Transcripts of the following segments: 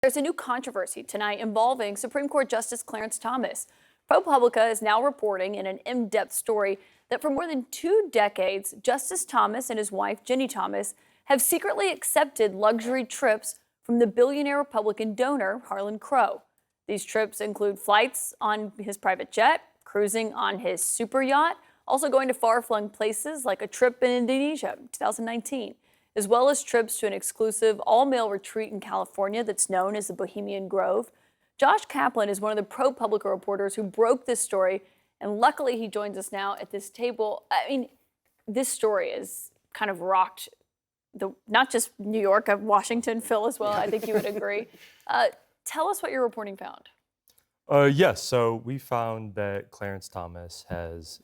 There's a new controversy tonight involving Supreme Court Justice Clarence Thomas. ProPublica is now reporting in an in-depth story that for more than 2 decades, Justice Thomas and his wife, Ginny Thomas, have secretly accepted luxury trips from the billionaire Republican donor, Harlan Crow. These trips include flights on his private jet, cruising on his super yacht, also going to far-flung places like a trip in Indonesia in 2019, as well as trips to an exclusive all-male retreat in California that's known as the Bohemian Grove. Josh Kaplan is one of the ProPublica reporters who broke this story, and luckily he joins us now at this table. I mean, this story has kind of rocked not just New York, Washington, Phil as well. I think you would agree. Tell us what your reporting found. Yes, so we found that Clarence Thomas has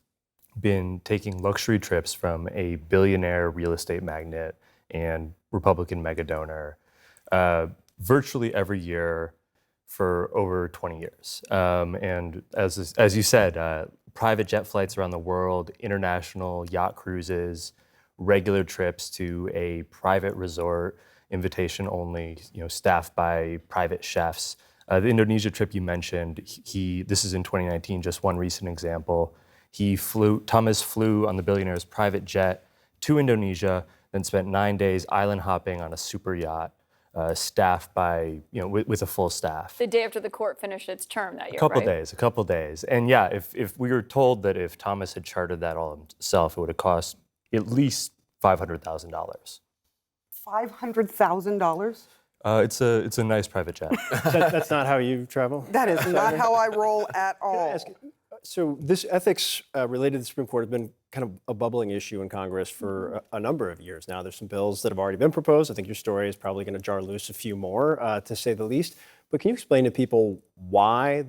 been taking luxury trips from a billionaire real estate magnate and Republican mega donor virtually every year for over 20 years. And as you said, private jet flights around the world, international yacht cruises, regular trips to a private resort, invitation only, staffed by private chefs. The Indonesia trip you mentioned, this is in 2019, just one recent example. Thomas flew on the billionaire's private jet to Indonesia, then spent 9 days island hopping on a super yacht, staffed by, with a full staff. The day after the court finished its term that year, A couple days. And yeah, if we were told that if Thomas had chartered that all himself, it would have cost at least $500,000. $500,000? It's a nice private jet. That's not how you travel? That is not how I roll at all. So this ethics related to the Supreme Court has been kind of a bubbling issue in Congress for a number of years now. There's some bills that have already been proposed. I think your story is probably going to jar loose a few more, to say the least. But can you explain to people why,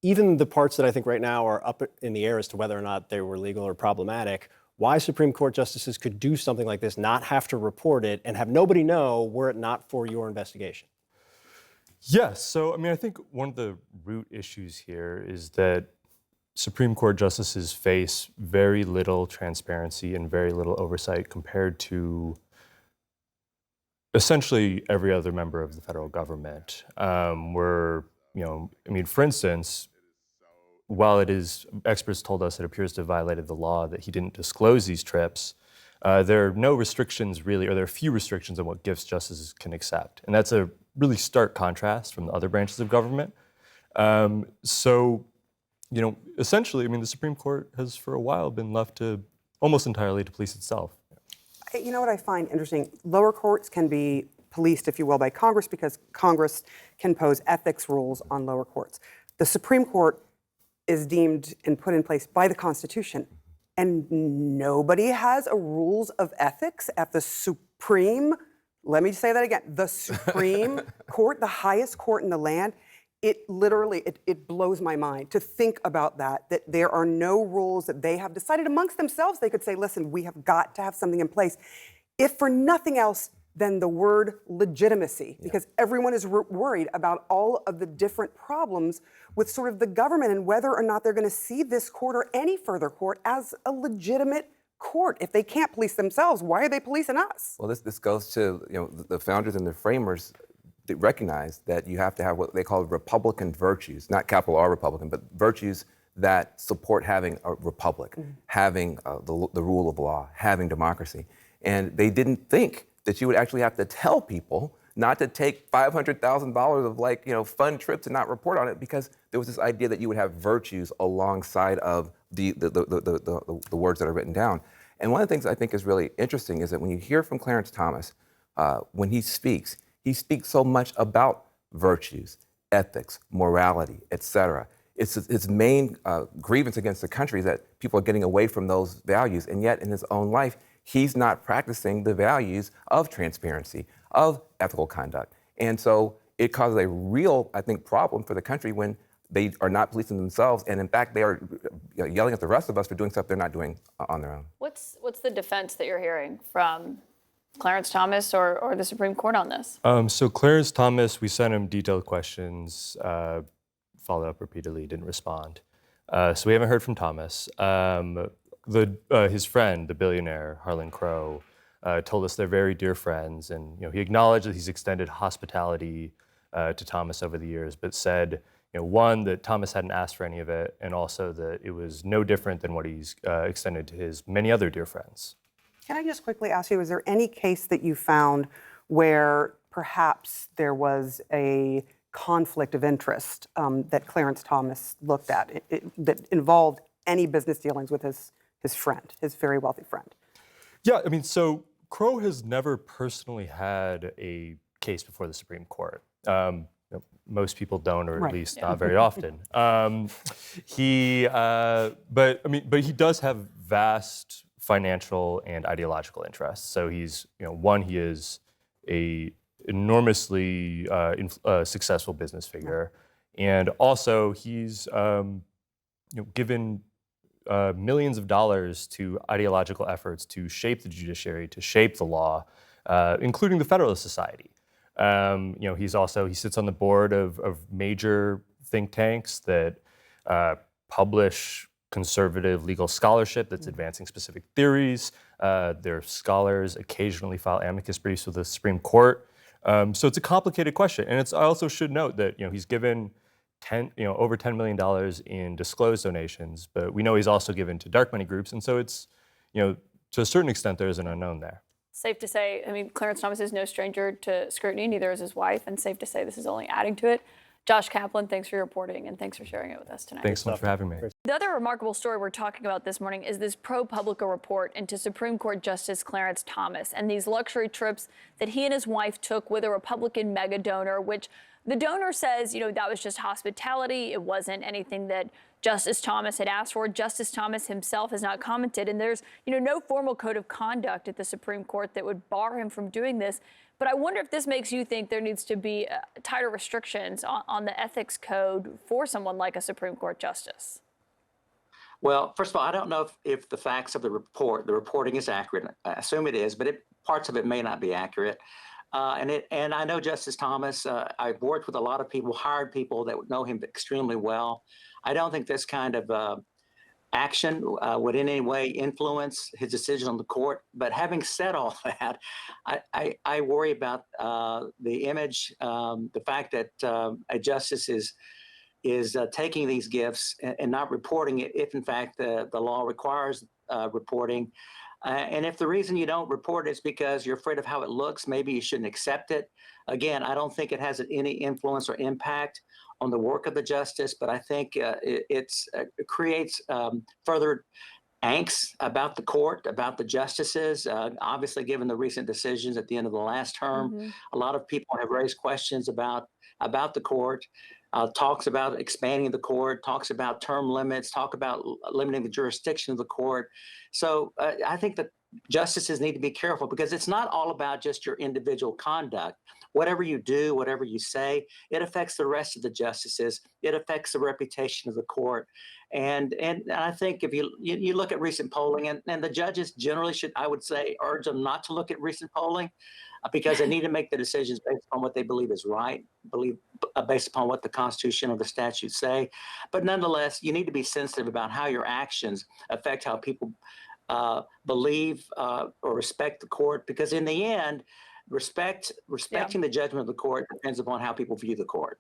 even the parts that I think right now are up in the air as to whether or not they were legal or problematic, why Supreme Court justices could do something like this, not have to report it, and have nobody know were it not for your investigation? Yes, so I think one of the root issues here is that Supreme Court justices face very little transparency and very little oversight compared to essentially every other member of the federal government. For instance, while experts told us it appears to have violated the law that he didn't disclose these trips, there are no restrictions really, or there are few restrictions on what gifts justices can accept. And that's a really stark contrast from the other branches of government. Essentially, the Supreme Court has for a while been left to almost entirely to police itself. You know what I find interesting? Lower courts can be policed, if you will, by Congress because Congress can pose ethics rules on lower courts. The Supreme Court is deemed and put in place by the Constitution. And nobody has a rules of ethics at the Supreme, let me say that again, the Supreme Court, the highest court in the land. It literally, it blows my mind to think about that there are no rules that they have decided amongst themselves. They could say, listen, we have got to have something in place. If for nothing else, than the word legitimacy, because everyone is worried about all of the different problems with sort of the government and whether or not they're going to see this court or any further court as a legitimate court. If they can't police themselves, why are they policing us? Well, this goes to the founders and the framers that recognize that you have to have what they call Republican virtues, not capital R Republican, but virtues that support having a republic, having the rule of law, having democracy. And they didn't think that you would actually have to tell people not to take $500,000 of fun trips and not report on it, because there was this idea that you would have virtues alongside of the words that are written down. And one of the things I think is really interesting is that when you hear from Clarence Thomas, when he speaks so much about virtues, ethics, morality, etc. It's his main grievance against the country is that people are getting away from those values, and yet in his own life, he's not practicing the values of transparency, of ethical conduct. And so it causes a real, I think, problem for the country when they are not policing themselves, and in fact, they are yelling at the rest of us for doing stuff they're not doing on their own. What's the defense that you're hearing from Clarence Thomas or the Supreme Court on this? So Clarence Thomas, we sent him detailed questions, followed up repeatedly, didn't respond. So we haven't heard from Thomas. His friend, the billionaire Harlan Crow, told us they're very dear friends, and he acknowledged that he's extended hospitality to Thomas over the years, but said, one, that Thomas hadn't asked for any of it, and also that it was no different than what he's extended to his many other dear friends. Can I just quickly ask you, is there any case that you found where perhaps there was a conflict of interest that Clarence Thomas looked at that involved any business dealings with his friend, his very wealthy friend? Yeah, I mean, so Crow has never personally had a case before the Supreme Court. Most people don't, or at least not very often. But he does have vast financial and ideological interests. So he's, one, he is a enormously successful business figure, and also he's, given millions of dollars to ideological efforts to shape the judiciary, to shape the law, including the Federalist Society. He sits on the board of major think tanks that publish conservative legal scholarship that's advancing specific theories. Their scholars occasionally file amicus briefs with the Supreme Court. So it's a complicated question, and I also should note that he's given over $10 million in disclosed donations, but we know he's also given to dark money groups, and so it's to a certain extent there is an unknown there. Safe to say, I mean, Clarence Thomas is no stranger to scrutiny, neither is his wife, and safe to say this is only adding to it. Josh Kaplan, thanks for your reporting, and thanks for sharing it with us tonight. Thanks so much for having me. The other remarkable story we're talking about this morning is this ProPublica report into Supreme Court Justice Clarence Thomas and these luxury trips that he and his wife took with a Republican mega donor, which the donor says, that was just hospitality. It wasn't anything that Justice Thomas had asked for. Justice Thomas himself has not commented, and there's, no formal code of conduct at the Supreme Court that would bar him from doing this. But I wonder if this makes you think there needs to be tighter restrictions on the ethics code for someone like a Supreme Court justice. Well, first of all, I don't know if the facts of the reporting is accurate. I assume it is, but parts of it may not be accurate. And I know Justice Thomas. I've worked with a lot of people, hired people that know him extremely well. I don't think this kind of action would in any way influence his decision on the court. But having said all that, I worry about the image, the fact that a justice is taking these gifts and not reporting it if, in fact, the law requires reporting. And if the reason you don't report it is because you're afraid of how it looks, maybe you shouldn't accept it. Again, I don't think it has any influence or impact on the work of the justice, but I think it creates further angst about the court, about the justices. Obviously, given the recent decisions at the end of the last term, a lot of people have raised questions about the court. Talks about expanding the court, talks about term limits, talk about limiting the jurisdiction of the court. So I think that justices need to be careful because it's not all about just your individual conduct. Whatever you do, whatever you say, it affects the rest of the justices. It affects the reputation of the court. And I think if you look at recent polling, and the judges generally should, I would say, urge them not to look at recent polling because they need to make the decisions based on what they believe is right, based upon what the Constitution or the statutes say. But nonetheless, you need to be sensitive about how your actions affect how people believe or respect the court, because in the end, respecting the judgment of the court depends upon how people view the court.